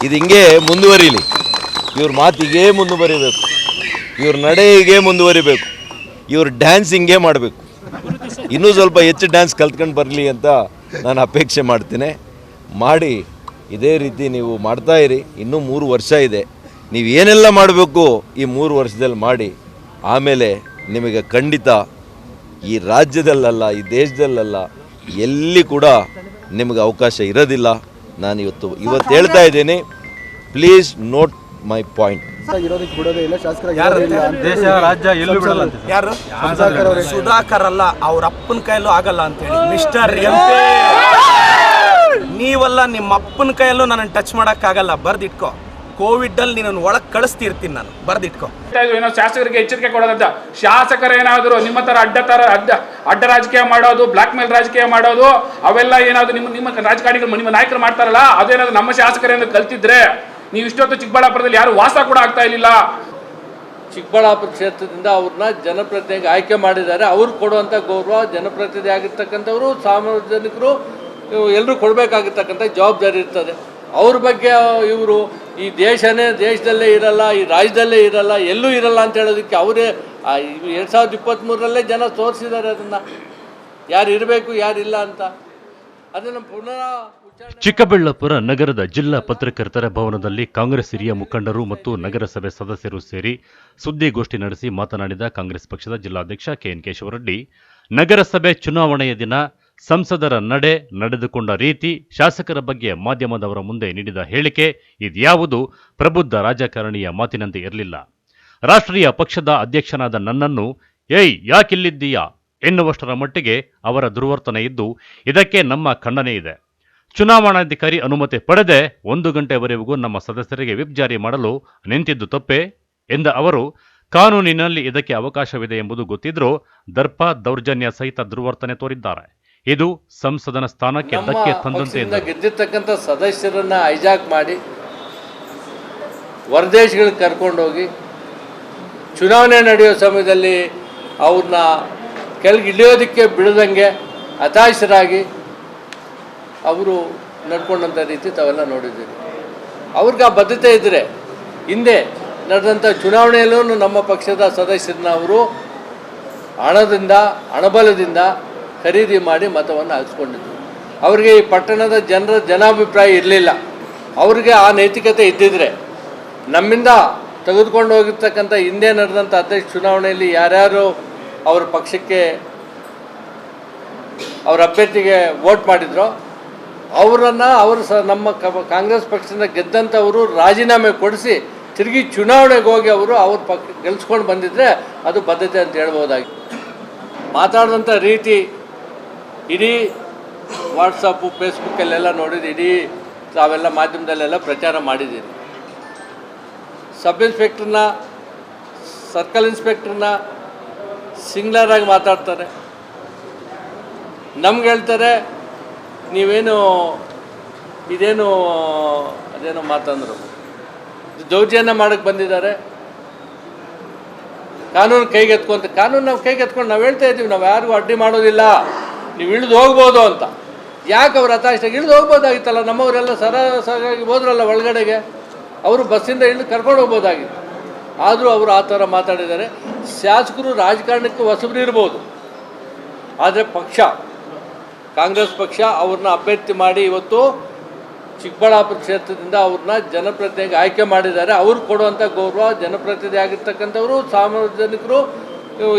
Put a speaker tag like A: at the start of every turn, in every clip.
A: ಇದು ಹಿಂಗೆ ಮುಂದುವರಿಲಿ, ಇವ್ರ ಮಾತಿಗೆ ಮುಂದುವರಿಬೇಕು, ಇವ್ರ ನಡೆಗೆ ಮುಂದುವರಿಬೇಕು, ಇವ್ರ ಡ್ಯಾನ್ಸ್ ಹಿಂಗೆ ಮಾಡಬೇಕು. ಇನ್ನೂ ಸ್ವಲ್ಪ ಹೆಚ್ಚು ಡ್ಯಾನ್ಸ್ ಕಲ್ತ್ಕೊಂಡು ಬರಲಿ ಅಂತ ನಾನು ಅಪೇಕ್ಷೆ ಮಾಡ್ತೀನಿ. ಮಾಡಿ ಇದೇ ರೀತಿ ನೀವು ಮಾಡ್ತಾಯಿರಿ. ಇನ್ನೂ 3 ವರ್ಷ ಇದೆ. ನೀವು ಏನೆಲ್ಲ ಮಾಡಬೇಕು ಈ 3 ವರ್ಷದಲ್ಲಿ ಮಾಡಿ. ಆಮೇಲೆ ನಿಮಗೆ ಖಂಡಿತ ಈ ರಾಜ್ಯದಲ್ಲಲ್ಲ, ಈ ದೇಶದಲ್ಲಲ್ಲ, ಎಲ್ಲಿ ಕೂಡ ನಿಮಗೆ ಅವಕಾಶ ಇರೋದಿಲ್ಲ. ನಾನು ಇವತ್ತು ಹೇಳ್ತಾ ಇದ್ದೀನಿ, please note my point.
B: Sudhakar ಅಲ್ಲ, ಅವ್ರ ಅಪ್ಪನ ಕೈಯಲ್ಲೂ ಆಗಲ್ಲ ಅಂತೇಳಿ ಮಿಸ್ಟರ್ ನೀವಲ್ಲ, ನಿಮ್ಮ ಅಪ್ಪನ ಕೈಯಲ್ಲೂ ನನ್ನ ಟಚ್ ಮಾಡೋಕ್ಕಾಗಲ್ಲ. ಬರ್ದಿಟ್ಕೋ. ಕೋವಿಡ್ ಅಲ್ಲಿ ನೀನು ಒಳಗೆ ಕಳಿಸ್ತಿರ್ತೀನಿ, ನಾನು ಬರ್ದಿಟ್ಕೋ.
C: ಏನೋ ಶಾಸಕರಿಗೆ ಎಚ್ಚರಿಕೆ ಕೊಡೋದಂತ. ಶಾಸಕರು ಏನಾದ್ರು ನಿಮ್ಮ ತರ ಅಡ್ಡ ರಾಜಕೀಯ ಮಾಡೋದು, ಬ್ಲಾಕ್ ಮೇಲ್ ರಾಜಕೀಯ ಮಾಡೋದು, ಅವೆಲ್ಲ ಏನಾದ್ರು ನಿಮ್ಮ ರಾಜಕಾರಣಿಗಳು, ನಿಮ್ಮ ನಾಯಕರು ಮಾಡ್ತಾರಲ್ಲ, ಅದೇನಾದ್ರು ನಮ್ಮ ಶಾಸಕರೇನಾದ್ರು ಕಲ್ತಿದ್ರೆ ನೀವು ಇಷ್ಟೊತ್ತು ಚಿಕ್ಕಬಳ್ಳಾಪುರದಲ್ಲಿ ಯಾರು ವಾಸ ಕೂಡ ಆಗ್ತಾ ಇರಲಿಲ್ಲ.
D: ಚಿಕ್ಕಬಳ್ಳಾಪುರ ಕ್ಷೇತ್ರದಿಂದ ಅವ್ರನ್ನ ಜನಪ್ರತಿನಿಧಿಯಾಗಿ ಆಯ್ಕೆ ಮಾಡಿದ್ದಾರೆ. ಅವ್ರು ಕೊಡುವಂಥ ಗೌರವ, ಜನಪ್ರತಿನಿಧಿ ಆಗಿರ್ತಕ್ಕಂಥವ್ರು, ಸಾರ್ವಜನಿಕರು ಎಲ್ಲರೂ ಕೊಡಬೇಕಾಗಿರ್ತಕ್ಕಂಥ ಜವಾಬ್ದಾರಿ ಇರ್ತದೆ. ಅವ್ರ ಬಗ್ಗೆ ಇವರು ಈ ದೇಶದಲ್ಲೇ ಇರಲ್ಲ, ಈ ರಾಜ್ಯದಲ್ಲೇ ಇರಲ್ಲ, ಎಲ್ಲೂ ಇರಲ್ಲ ಅಂತ ಹೇಳೋದಕ್ಕೆ ಅವರೇ 2023ರಲ್ಲೇ ಜನ ತೋರಿಸಿದ್ದಾರೆ ಅದನ್ನು, ಯಾರು ಇರಬೇಕು ಯಾರಿಲ್ಲ ಅಂತ. ಅದನ್ನು ಪುನಃ
E: ಚಿಕ್ಕಬಳ್ಳಾಪುರ ನಗರದ ಜಿಲ್ಲಾ ಪತ್ರಕರ್ತರ ಭವನದಲ್ಲಿ ಕಾಂಗ್ರೆಸ್ ಹಿರಿಯ ಮುಖಂಡರು ಮತ್ತು ನಗರಸಭೆ ಸದಸ್ಯರು ಸೇರಿ ಸುದ್ದಿಗೋಷ್ಠಿ ನಡೆಸಿ ಮಾತನಾಡಿದ ಕಾಂಗ್ರೆಸ್ ಪಕ್ಷದ ಜಿಲ್ಲಾಧ್ಯಕ್ಷ ಕೆಎನ್ ಕೇಶವರೆಡ್ಡಿ, ನಗರಸಭೆ ಚುನಾವಣೆಯ ದಿನ ಸಂಸದರ ನಡೆದುಕೊಂಡ ರೀತಿ, ಶಾಸಕರ ಬಗ್ಗೆ ಮಾಧ್ಯಮದವರ ಮುಂದೆ ನೀಡಿದ ಹೇಳಿಕೆ ಇದ್ಯಾವುದು ಪ್ರಬುದ್ಧ ರಾಜಕಾರಣಿಯ ಮಾತಿನಂತೆ ಇರಲಿಲ್ಲ. ರಾಷ್ಟ್ರೀಯ ಪಕ್ಷದ ಅಧ್ಯಕ್ಷನಾದ ನನ್ನನ್ನು ಏಯ್ ಯಾಕಿಲ್ಲಿದ್ದೀಯಾ ಎನ್ನುವಷ್ಟರ ಮಟ್ಟಿಗೆ ಅವರ ದುರ್ವರ್ತನೆ ಇದ್ದು, ಇದಕ್ಕೆ ನಮ್ಮ ಖಂಡನೆ ಇದೆ. ಚುನಾವಣಾಧಿಕಾರಿ ಅನುಮತಿ ಪಡೆದೇ 1 ಗಂಟೆವರೆಗೂ ನಮ್ಮ ಸದಸ್ಯರಿಗೆ ವಿಪ್ ಜಾರಿ ಮಾಡಲು ನಿಂತಿದ್ದು ತಪ್ಪೇ ಎಂದ ಅವರು, ಕಾನೂನಿನಲ್ಲಿ ಇದಕ್ಕೆ ಅವಕಾಶವಿದೆ ಎಂಬುದು ಗೊತ್ತಿದ್ರೂ ದರ್ಪ ದೌರ್ಜನ್ಯ ಸಹಿತ ದುರ್ವರ್ತನೆ ತೋರಿದ್ದಾರೆ. ಇದು ಸಂಸದನ ಸ್ಥಾನಕ್ಕೆ ಧಕ್ಕೆ ತಂದಂತೆ.
D: ಗೆದ್ದಿರ್ತಕ್ಕಂಥ ಸದಸ್ಯರನ್ನ ಹೈಜಾಕ್ ಮಾಡಿ ಹೊರದೇಶಗಳಿಗೆ ಕರ್ಕೊಂಡೋಗಿ ಚುನಾವಣೆ ನಡೆಯೋ ಸಮಯದಲ್ಲಿ ಅವ್ರನ್ನ ಕೆಳಗೆ ಇಳಿಯೋದಕ್ಕೆ ಬಿಡದಂಗೆ ಹತಾಶರಾಗಿ ಅವರು ನಡ್ಕೊಂಡಂಥ ರೀತಿ ತಾವೆಲ್ಲ ನೋಡಿದ್ದೀವಿ. ಅವ್ರಿಗೆ ಆ ಬದ್ಧತೆ ಇದ್ದರೆ ಹಿಂದೆ ನಡೆದಂಥ ಚುನಾವಣೆಯಲ್ಲೂ ನಮ್ಮ ಪಕ್ಷದ ಸದಸ್ಯರನ್ನ ಅವರು ಹಣಬಲದಿಂದ ಖರೀದಿ ಮಾಡಿ ಮತವನ್ನು ಹಾಕಿಸ್ಕೊಂಡಿದ್ರು. ಅವರಿಗೆ ಈ ಪಟ್ಟಣದ ಜನಾಭಿಪ್ರಾಯ ಇರಲಿಲ್ಲ. ಅವ್ರಿಗೆ ಆ ನೈತಿಕತೆ ಇದ್ದಿದ್ರೆ ನಮ್ಮಿಂದ ತೆಗೆದುಕೊಂಡು ಹೋಗಿರ್ತಕ್ಕಂಥ ಹಿಂದೆ ನಡೆದಂಥ ಅಧ್ಯಕ್ಷ ಚುನಾವಣೆಯಲ್ಲಿ ಯಾರ್ಯಾರು ಅವ್ರ ಪಕ್ಷಕ್ಕೆ ಅವ್ರ ಅಭ್ಯರ್ಥಿಗೆ ವೋಟ್ ಮಾಡಿದ್ರು ಅವರನ್ನು ನಮ್ಮ ಕಾಂಗ್ರೆಸ್ ಪಕ್ಷದಿಂದ ಗೆದ್ದಂಥವರು ರಾಜೀನಾಮೆ ಕೊಡಿಸಿ ತಿರುಗಿ ಚುನಾವಣೆಗೆ ಹೋಗಿ ಅವ್ರ ಪಕ್ಷ ಗೆಲ್ಸ್ಕೊಂಡು ಬಂದಿದ್ದರೆ ಅದು ಬದ್ಧತೆ ಅಂತ ಹೇಳ್ಬೋದಾಗಿ. ಮಾತಾಡಿದಂಥ ರೀತಿ ಇಡೀ ವಾಟ್ಸಪ್ಪು ಫೇಸ್ಬುಕ್ಕಲ್ಲೆಲ್ಲ ನೋಡಿದ್ದು, ಇಡೀ ತಾವೆಲ್ಲ ಮಾಧ್ಯಮದಲ್ಲೆಲ್ಲ ಪ್ರಚಾರ ಮಾಡಿದ್ದೀರಿ. ಸಬ್ ಇನ್ಸ್ಪೆಕ್ಟ್ರನ್ನ, ಸರ್ಕಲ್ ಇನ್ಸ್ಪೆಕ್ಟ್ರನ್ನ ಸಿಂಗ್ಲರಾಗಿ ಮಾತಾಡ್ತಾರೆ. ನಮ್ಗೆ ಹೇಳ್ತಾರೆ ನೀವೇನು ಅದೇನೋ ಮಾತಂದರು, ದೌರ್ಜನ್ಯ ಮಾಡೋಕ್ಕೆ ಬಂದಿದ್ದಾರೆ, ಕಾನೂನು ಕೈಗೆತ್ಕೊಂತ. ಕಾನೂನು ನಾವು ಕೈಗೆತ್ಕೊಂಡು ನಾವು ಹೇಳ್ತಾ ಇದ್ದೀವಿ, ನಾವು ಯಾರಿಗೂ ಅಡ್ಡಿ ಮಾಡೋದಿಲ್ಲ, ನೀವು ಇಳಿದು ಹೋಗ್ಬೋದು ಅಂತ. ಯಾಕೆ ಅವ್ರು ಹತಾಶಾಗಿ ಇಳಿದು ಹೋಗ್ಬೋದಾಗಿತ್ತಲ್ಲ? ನಮ್ಮವರೆಲ್ಲ ಸರಾಗಿ ಹೋದ್ರಲ್ಲ ಒಳಗಡೆಗೆ, ಅವರು ಬಸ್ಸಿಂದ ಇಳಿದು ಕರ್ಕೊಂಡು ಹೋಗ್ಬೋದಾಗಿತ್ತು. ಆದರೂ ಅವರು ಆ ಥರ ಮಾತಾಡಿದ್ದಾರೆ. ಶಾಸಕರು ರಾಜಕಾರಣಕ್ಕೆ ಹೊಸಬ್ರು ಇರ್ಬೋದು, ಆದರೆ ಕಾಂಗ್ರೆಸ್ ಪಕ್ಷ ಅವ್ರನ್ನ ಅಭ್ಯರ್ಥಿ ಮಾಡಿ ಇವತ್ತು ಚಿಕ್ಕಬಳ್ಳಾಪುರ ಕ್ಷೇತ್ರದಿಂದ ಅವ್ರನ್ನ ಜನಪ್ರತಿನಿಧಿಯಾಗಿ ಆಯ್ಕೆ ಮಾಡಿದ್ದಾರೆ. ಅವ್ರು ಕೊಡುವಂಥ ಗೌರವ, ಜನಪ್ರತಿನಿಧಿ ಆಗಿರ್ತಕ್ಕಂಥವ್ರು, ಸಾರ್ವಜನಿಕರು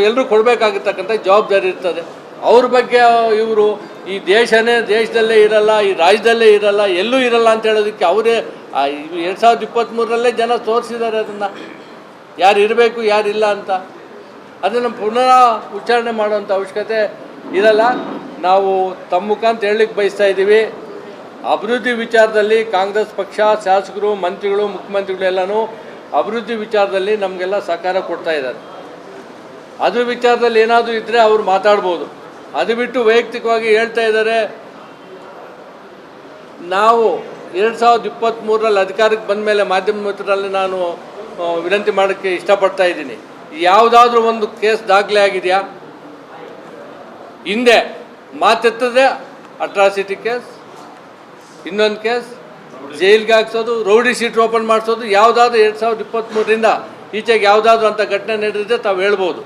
D: ಎಲ್ಲರೂ ಕೊಡಬೇಕಾಗಿರ್ತಕ್ಕಂಥ ಜವಾಬ್ದಾರಿ ಇರ್ತದೆ. ಅವ್ರ ಬಗ್ಗೆ ಇವರು ಈ ದೇಶದಲ್ಲೇ ಇರಲ್ಲ, ಈ ರಾಜ್ಯದಲ್ಲೇ ಇರಲ್ಲ, ಎಲ್ಲೂ ಇರಲ್ಲ ಅಂತ ಹೇಳೋದಕ್ಕೆ ಅವರೇ 2023ರಲ್ಲೇ ಜನ ತೋರಿಸಿದ್ದಾರೆ ಅದನ್ನು, ಯಾರು ಇರಬೇಕು ಯಾರಿಲ್ಲ ಅಂತ. ಅದನ್ನು ಪುನಃ ಉಚ್ಚಾರಣೆ ಮಾಡುವಂಥ ಅವಶ್ಯಕತೆ ಇರಲ್ಲ. ನಾವು ತಮ್ಮ ಮುಖಾಂತರ ಹೇಳಲಿಕ್ಕೆ ಬಯಸ್ತಾ ಇದ್ದೀವಿ, ಅಭಿವೃದ್ಧಿ ವಿಚಾರದಲ್ಲಿ ಕಾಂಗ್ರೆಸ್ ಪಕ್ಷ, ಶಾಸಕರು, ಮಂತ್ರಿಗಳು, ಮುಖ್ಯಮಂತ್ರಿಗಳೆಲ್ಲನೂ ಅಭಿವೃದ್ಧಿ ವಿಚಾರದಲ್ಲಿ ನಮಗೆಲ್ಲ ಸಹಕಾರ ಕೊಡ್ತಾ ಇದ್ದಾರೆ. ಅದ್ರ ವಿಚಾರದಲ್ಲಿ ಏನಾದರೂ ಇದ್ದರೆ ಅವರು ಮಾತಾಡ್ಬೋದು. ಅದು ಬಿಟ್ಟು ವೈಯಕ್ತಿಕವಾಗಿ ಹೇಳ್ತಾ ಇದ್ದಾರೆ. ನಾವು 2023ರಲ್ಲಿ ಅಧಿಕಾರಕ್ಕೆ ಬಂದ ಮೇಲೆ ಮಾಧ್ಯಮ ಮಿತ್ರರಲ್ಲಿ ನಾನು ವಿನಂತಿ ಮಾಡೋಕ್ಕೆ ಇಷ್ಟಪಡ್ತಾ ಇದ್ದೀನಿ, ಯಾವುದಾದ್ರೂ ಒಂದು ಕೇಸ್ ದಾಖಲೆ ಆಗಿದೆಯಾ? ಹಿಂದೆ ಮಾತೆತ್ತದೆ ಅಟ್ರಾಸಿಟಿ ಕೇಸ್, ಇನ್ನೊಂದು ಕೇಸ್ ಜೈಲ್ಗೆ ಹಾಕ್ಸೋದು, ರೌಡಿ ಶೀಟ್ ಓಪನ್ ಮಾಡಿಸೋದು, ಯಾವುದಾದ್ರು 2023ರಿಂದ ಈಚೆಗೆ ಯಾವುದಾದ್ರೂ ಅಂಥ ಘಟನೆ ನಡೆದಿದೆ ತಾವು ಹೇಳ್ಬೋದು.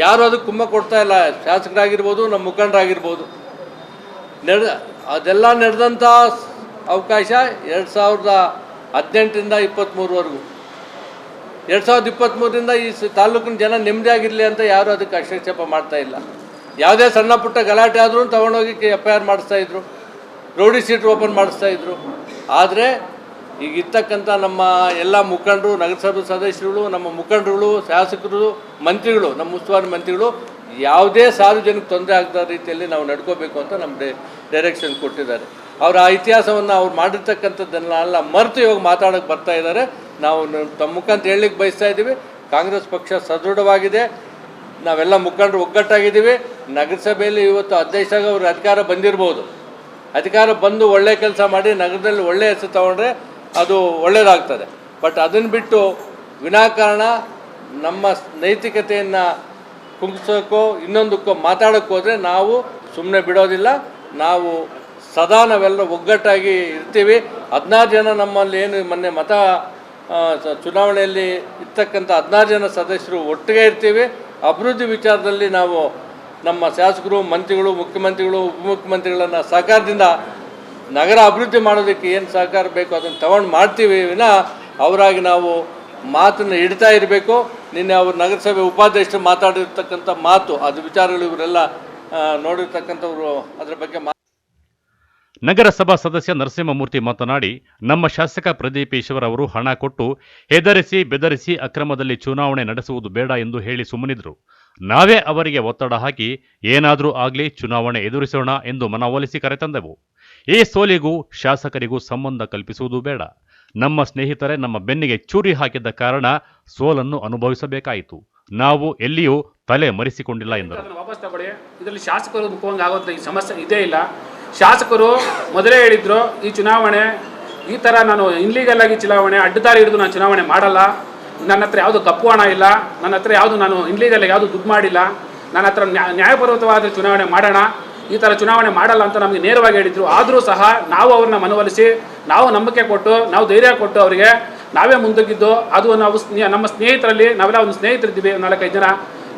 D: ಯಾರು ಅದಕ್ಕೆ ಕುಮ್ಮ ಕೊಡ್ತಾ ಇಲ್ಲ, ಶಾಸಕರಾಗಿರ್ಬೋದು, ನಮ್ಮ ಮುಖಂಡರಾಗಿರ್ಬೋದು. ಅದೆಲ್ಲ ನಡೆದಂಥ ಅವಕಾಶ 2018ರಿಂದ 23ವರೆಗೂ. 2023ರಿಂದ ಈ ತಾಲೂಕಿನ ಜನ ನೆಮ್ಮದಿಯಾಗಿರಲಿ ಅಂತ ಯಾರು ಅದಕ್ಕೆ ಹಸ್ತಕ್ಷೇಪ ಮಾಡ್ತಾ ಇಲ್ಲ. ಯಾವುದೇ ಸಣ್ಣ ಪುಟ್ಟ ಗಲಾಟೆ ಆದರೂ ತೊಗೊಂಡೋಗಿ FIR ಮಾಡಿಸ್ತಾಯಿದ್ರು, ರೌಡಿ ಶೀಟ್ ಓಪನ್ ಮಾಡಿಸ್ತಾಯಿದ್ರು. ಆದರೆ ಈಗ ಇರ್ತಕ್ಕಂಥ ನಮ್ಮ ಎಲ್ಲ ಮುಖಂಡರು, ನಗರಸಭೆ ಸದಸ್ಯರುಗಳು, ನಮ್ಮ ಮುಖಂಡರುಗಳು, ಶಾಸಕರು, ಮಂತ್ರಿಗಳು, ನಮ್ಮ ಉಸ್ತುವಾರಿ ಮಂತ್ರಿಗಳು ಯಾವುದೇ ಸಾರ್ವಜನಿಕ ತೊಂದರೆ ಆಗದ ರೀತಿಯಲ್ಲಿ ನಾವು ನಡ್ಕೋಬೇಕು ಅಂತ ನಮ್ಮ ಡೈರೆಕ್ಷನ್ ಕೊಟ್ಟಿದ್ದಾರೆ. ಅವರ ಆ ಇತಿಹಾಸವನ್ನು ಅವ್ರು ಮಾಡಿರ್ತಕ್ಕಂಥದ್ದನ್ನೆಲ್ಲ ಮರೆತು ಇವಾಗ ಮಾತಾಡೋಕ್ಕೆ ಬರ್ತಾ ಇದ್ದಾರೆ. ನಾವು ತಮ್ಮ ಮುಖಾಂತರ ಹೇಳಲಿಕ್ಕೆ ಬಯಸ್ತಾ ಇದ್ದೀವಿ, ಕಾಂಗ್ರೆಸ್ ಪಕ್ಷ ಸದೃಢವಾಗಿದೆ, ನಾವೆಲ್ಲ ಮುಖಂಡರು ಒಗ್ಗಟ್ಟಾಗಿದ್ದೀವಿ. ನಗರಸಭೆಯಲ್ಲಿ ಇವತ್ತು ಅಧ್ಯಕ್ಷರಾಗಿ ಅವ್ರ ಅಧಿಕಾರ ಬಂದಿರ್ಬೋದು, ಅಧಿಕಾರ ಬಂದು ಒಳ್ಳೆ ಕೆಲಸ ಮಾಡಿ ನಗರದಲ್ಲಿ ಒಳ್ಳೆಯ ಹೆಸರು ತಗೊಂಡ್ರೆ ಅದು ಒಳ್ಳೆಯದಾಗ್ತದೆ. ಬಟ್ ಅದನ್ನು ಬಿಟ್ಟು ವಿನಾಕಾರಣ ನಮ್ಮ ನೈತಿಕತೆಯನ್ನು ಕುಗ್ಸೋಕ್ಕೋ ಇನ್ನೊಂದಕ್ಕೋ ಮಾತಾಡೋಕ್ಕೆ ಹೋದರೆ ನಾವು ಸುಮ್ಮನೆ ಬಿಡೋದಿಲ್ಲ. ನಾವು ಸದಾ ನಾವೆಲ್ಲ ಒಗ್ಗಟ್ಟಾಗಿ ಇರ್ತೀವಿ. 16 ಜನ ನಮ್ಮಲ್ಲಿ ಏನು ಮೊನ್ನೆ ಚುನಾವಣೆಯಲ್ಲಿ ಇರ್ತಕ್ಕಂಥ 16 ಜನ ಸದಸ್ಯರು ಒಟ್ಟಿಗೆ ಇರ್ತೀವಿ. ಅಭಿವೃದ್ಧಿ ವಿಚಾರದಲ್ಲಿ ನಾವು ನಮ್ಮ ಶಾಸಕರು, ಮಂತ್ರಿಗಳು, ಮುಖ್ಯಮಂತ್ರಿಗಳು, ಉಪಮುಖ್ಯಮಂತ್ರಿಗಳನ್ನು ಸಹಕಾರದಿಂದ ನಗರ ಅಭಿವೃದ್ಧಿ ಮಾಡೋದಕ್ಕೆ ಏನು ಸಹಕಾರ ಬೇಕು ಅದನ್ನು ತಗೊಂಡು ಮಾಡ್ತೀವಿ ವಿನ ಅವರಾಗಿ ನಾವು ಮಾತನ್ನು ಇಡ್ತಾ ಇರಬೇಕು. ನಿನ್ನೆ ಅವರು ನಗರಸಭೆ ಉಪಾಧ್ಯಕ್ಷರು ಮಾತಾಡಿರ್ತಕ್ಕಂಥ ಮಾತು, ಅದು ವಿಚಾರಗಳು ಇವರೆಲ್ಲ ನೋಡಿರ್ತಕ್ಕಂಥವ್ರು ಅದರ ಬಗ್ಗೆ
E: ನಗರಸಭಾ ಸದಸ್ಯ ನರಸಿಂಹಮೂರ್ತಿ ಮಾತನಾಡಿ, ನಮ್ಮ ಶಾಸಕ ಪ್ರದೀಪ್ ಈಶ್ವರ್ ಅವರು ಹಣ ಕೊಟ್ಟು ಹೆದರಿಸಿ ಬೆದರಿಸಿ ಅಕ್ರಮದಲ್ಲಿ ಚುನಾವಣೆ ನಡೆಸುವುದು ಬೇಡ ಎಂದು ಹೇಳಿ ಸುಮ್ಮನಿದ್ರು. ನಾವೇ ಅವರಿಗೆ ಒತ್ತಡ ಹಾಕಿ ಏನಾದರೂ ಆಗಲಿ ಚುನಾವಣೆ ಎದುರಿಸೋಣ ಎಂದು ಮನವೊಲಿಸಿ ಕರೆತಂದೆವು. ಈ ಸೋಲಿಗೂ ಶಾಸಕರಿಗೂ ಸಂಬಂಧ ಕಲ್ಪಿಸುವುದು ಬೇಡ. ನಮ್ಮ ಸ್ನೇಹಿತರೇ ನಮ್ಮ ಬೆನ್ನಿಗೆ ಚೂರಿ ಹಾಕಿದ್ದ ಕಾರಣ ಸೋಲನ್ನು ಅನುಭವಿಸಬೇಕಾಯಿತು. ನಾವು ಎಲ್ಲಿಯೂ ತಲೆ ಮರೆಸಿಕೊಂಡಿಲ್ಲ ಎಂದರು.
C: ವಾಪಸ್ ತಗೊಳ್ಳಿ, ಇದರಲ್ಲಿ ಶಾಸಕರು ಮುಖವಂಗ ಆಗೋದು ಈ ಸಮಸ್ಯೆ ಇದೇ ಇಲ್ಲ. ಶಾಸಕರು ಮೊದಲೇ ಹೇಳಿದ್ರು, ಈ ಚುನಾವಣೆ ಈ ಥರ ನಾನು ಇನ್ಲೀಗಲ್ ಆಗಿ ಚುನಾವಣೆ ಅಡ್ಡದಾರಿ ಹಿಡಿದು ನಾನು ಚುನಾವಣೆ ಮಾಡಲ್ಲ, ನನ್ನ ಹತ್ರ ಯಾವುದು ಕಪ್ಪು ಹಣ ಇಲ್ಲ, ನನ್ನ ಹತ್ರ ಯಾವುದು ನಾನು ಇನ್ಲೀಗಲ್ ಯಾವುದು ದುಡ್ಡು ಮಾಡಿಲ್ಲ, ನನ್ನ ಹತ್ರ ನ್ಯಾಯಪೂರ್ವಕವಾದ ಚುನಾವಣೆ ಮಾಡೋಣ, ಈ ಥರ ಚುನಾವಣೆ ಮಾಡಲ್ಲ ಅಂತ ನಮಗೆ ನೇರವಾಗಿ ಹೇಳಿದರು. ಆದರೂ ಸಹ ನಾವು ಅವ್ರನ್ನ ಮನವೊಲಿಸಿ, ನಾವು ನಂಬಿಕೆ ಕೊಟ್ಟು, ನಾವು ಧೈರ್ಯ ಕೊಟ್ಟು ಅವರಿಗೆ ನಾವೇ ಮುಂದೋಗಿದ್ದು. ಅದು ನಾವು ನಮ್ಮ ಸ್ನೇಹಿತರಲ್ಲಿ ನಾವೆಲ್ಲ ಒಂದು ಸ್ನೇಹಿತರಿದ್ದೀವಿ, 4-5 ಜನ.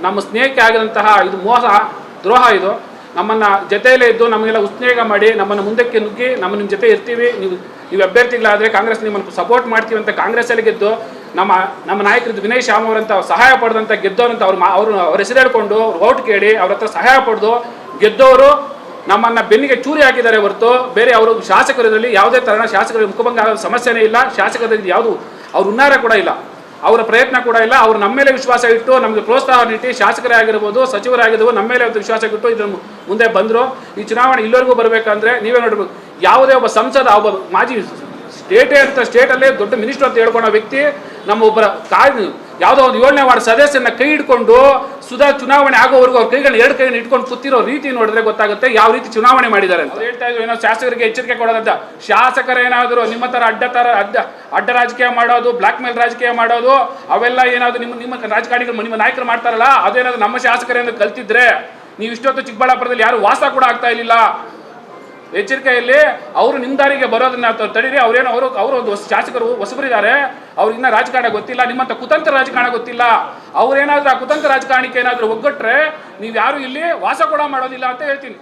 C: ನಮ್ಮ ಸ್ನೇಹಕ್ಕೆ ಆಗಿದಂತಹ ಇದು ಮೋಸ, ದ್ರೋಹ. ಇದು ನಮ್ಮನ್ನು ಜೊತೆಯಲ್ಲೇ ಇದ್ದು ನಮಗೆಲ್ಲ ಉತ್ಸ್ನೇಹ ಮಾಡಿ ನಮ್ಮನ್ನು ಮುಂದಕ್ಕೆ ನುಗ್ಗಿ ನಿಮ್ಮ ಜೊತೆ ಇರ್ತೀವಿ, ನೀವು ಅಭ್ಯರ್ಥಿಗಳಾದರೆ ಕಾಂಗ್ರೆಸ್ ನಿಮ್ಮನ್ನು ಸಪೋರ್ಟ್ ಮಾಡ್ತೀವಿ ಅಂತ ಕಾಂಗ್ರೆಸ್ಸಲ್ಲಿ ಗೆದ್ದು ನಮ್ಮ ನಾಯಕರಿದ್ದು ವಿನಯ್ ಶ್ಯಾಮ್ ಅವರಂತ ಸಹಾಯ ಪಡೆದಂಥ ಗೆದ್ದವರಂತ ಅವ್ರ ಹೆಸರು ಹೇಳ್ಕೊಂಡು ಅವ್ರು ಓಟ್ ಕೇಳಿ ಅವ್ರ ಹತ್ರ ಸಹಾಯ ಪಡೆದು ಗೆದ್ದವರು ನಮ್ಮನ್ನು ಬೆನ್ನಿಗೆ ಚೂರಿ ಹಾಕಿದ್ದಾರೆ ಹೊರತು ಬೇರೆ ಅವರು ಶಾಸಕರಲ್ಲಿ ಯಾವುದೇ ಥರ ಶಾಸಕರಿಗೆ ಮುಖಭಂಗ ಆಗೋ ಸಮಸ್ಯೆನೇ ಇಲ್ಲ. ಶಾಸಕರಲ್ಲಿ ಯಾವುದು ಅವ್ರ ಉನ್ನಾರ ಕೂಡ ಇಲ್ಲ, ಅವರ ಪ್ರಯತ್ನ ಕೂಡ ಇಲ್ಲ. ಅವರು ನಮ್ಮ ಮೇಲೆ ವಿಶ್ವಾಸ ಇಟ್ಟು ನಮಗೆ ಪ್ರೋತ್ಸಾಹ ನೀಡಿ ಶಾಸಕರೇ ಆಗಿರ್ಬೋದು, ಸಚಿವರೇ ಆಗಿರ್ಬೋದು, ನಮ್ಮ ಮೇಲೆ ಒಂದು ವಿಶ್ವಾಸ ಇಟ್ಟು ಇದ್ರ ಮುಂದೆ ಬಂದರು. ಈ ಚುನಾವಣೆ ಇಲ್ಲಿವರೆಗೂ ಬರಬೇಕಂದ್ರೆ ನೀವೇ ನೋಡ್ಬೇಕು, ಯಾವುದೇ ಒಬ್ಬ ಸಂಸದ, ಒಬ್ಬ ಮಾಜಿ ಸ್ಟೇಟಲ್ಲೇ ದೊಡ್ಡ ಮಿನಿಸ್ಟರ್ ಅಂತ ಹೇಳ್ಕೊಂಡ ವ್ಯಕ್ತಿ ನಮ್ಮ ಒಬ್ಬರ ಯಾವುದೋ ಒಂದು 7ನೇ ವಾರ್ಡ್ ಸದಸ್ಯನ ಕೈ ಹಿಡ್ಕೊಂಡು ಚುನಾವಣೆ ಆಗೋವರೆಗೂ ಅವ್ರ ಕೈಗಳನ್ನ 2 ಕೈಗಳನ್ನ ಇಟ್ಕೊಂಡು ಕೂತಿರೋ ರೀತಿ ನೋಡಿದ್ರೆ ಗೊತ್ತಾಗುತ್ತೆ ಯಾವ ರೀತಿ ಚುನಾವಣೆ ಮಾಡಿದ್ದಾರೆ ಅಂತ. ಹೇಳ್ತಾ ಇದ್ರು ಏನೋ ಶಾಸಕರಿಗೆ ಎಚ್ಚರಿಕೆ ಕೊಡೋದಂತ. ಶಾಸಕರೇನಾದರೂ ನಿಮ್ಮ ಥರ ಅಡ್ಡ ರಾಜಕೀಯ ಮಾಡೋದು, ಬ್ಲಾಕ್ ಮೇಲ್ ರಾಜಕೀಯ ಮಾಡೋದು, ಅವೆಲ್ಲ ಏನಾದರೂ ನಿಮ್ಮ ರಾಜಕಾರಣಿಗಳು ನಿಮ್ಮ ನಾಯಕರು ಮಾಡ್ತಾರಲ್ಲ, ಅದೇನಾದ್ರು ನಮ್ಮ ಶಾಸಕರೇನಾದ್ರು ಕಲ್ತಿದ್ರೆ ನೀವು ಇಷ್ಟೊತ್ತು ಚಿಕ್ಕಬಳ್ಳಾಪುರದಲ್ಲಿ ಯಾರು ವಾಸ ಕೂಡ ಆಗ್ತಾ ಇರಲಿಲ್ಲ. ಎಚ್ಚರಿಕೆಯಲ್ಲಿ ಅವರು ನಿಮ್ಮ ದಾರಿಗೆ ಬರೋದನ್ನ ತಡೀರಿ. ಅವರು ಒಂದು ಶಾಸಕರು ಹೊಸಬರಿದ್ದಾರೆ, ಅವ್ರಿಗಿನ್ನ ರಾಜಕಾರಣ ಗೊತ್ತಿಲ್ಲ, ನಿಮ್ಮಂತ ಕುತಂತ್ರ ರಾಜಕಾರಣ ಗೊತ್ತಿಲ್ಲ. ಅವ್ರೇನಾದ್ರೂ ಆ ಕುತಂತ್ರ ರಾಜಕಾರಣಕ್ಕೆ ಏನಾದರೂ ಒಗ್ಗಟ್ರೆ ನೀವು ಯಾರು ಇಲ್ಲಿ ವಾಸ ಕೂಡ ಮಾಡೋದಿಲ್ಲ ಅಂತ ಹೇಳ್ತೀನಿ.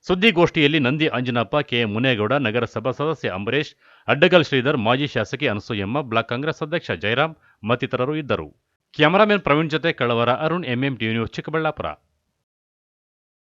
E: ಸುದ್ದಿಗೋಷ್ಠಿಯಲ್ಲಿ ನಂದಿ ಅಂಜನಪ್ಪ, ಕೆ ಮುನೇಗೌಡ, ನಗರಸಭಾ ಸದಸ್ಯ ಅಂಬರೀಶ್, ಅಡ್ಡಗಲ್ ಶ್ರೀಧರ್, ಮಾಜಿ ಶಾಸಕಿ ಅನಸೂಯಮ್ಮ, ಬ್ಲಾಕ್ ಕಾಂಗ್ರೆಸ್ ಅಧ್ಯಕ್ಷ ಜಯರಾಮ್ ಮತ್ತಿತರರು ಇದ್ದರು. ಕ್ಯಾಮರಾಮನ್ ಪ್ರವೀಣ್ ಜೊತೆ Kalavara Arun, MM TV news, Chikkaballapur.